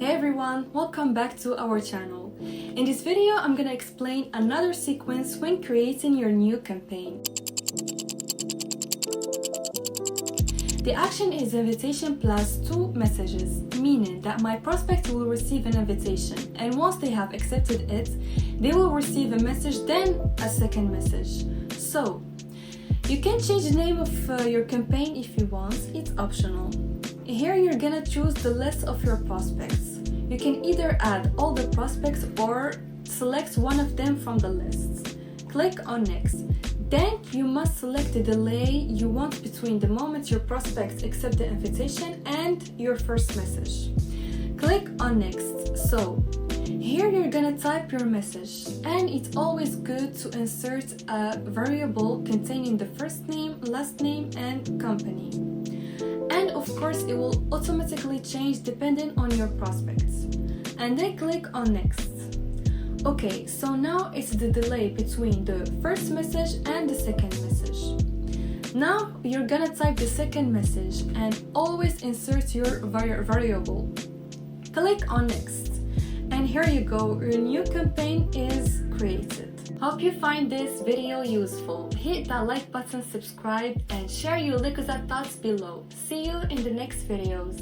Hey everyone, welcome back to our channel. In this video, I'm gonna explain another sequence when creating your new campaign. The action is invitation plus 2 messages, meaning that my prospect will receive an invitation, and once they have accepted it, they will receive a message, then a second message. So, you can change the name of your campaign if you want, it's optional. Here you're gonna choose the list of your prospects. You can either add all the prospects or select one of them from the list. Click on Next. Then you must select the delay you want between the moment your prospects accept the invitation and your first message. Click on Next. So, here you're gonna type your message, and it's always good to insert a variable containing the first name, last name, and company. And of course, it will automatically change depending on your prospects. And then click on Next. Okay, so now it's the delay between the first message and the second message. Now you're gonna type the second message and always insert your variable. Click on Next. And here you go, your new campaign is created. Hope you find this video useful. Hit that like button, subscribe, and share your Lykoza thoughts below. See you in the next videos.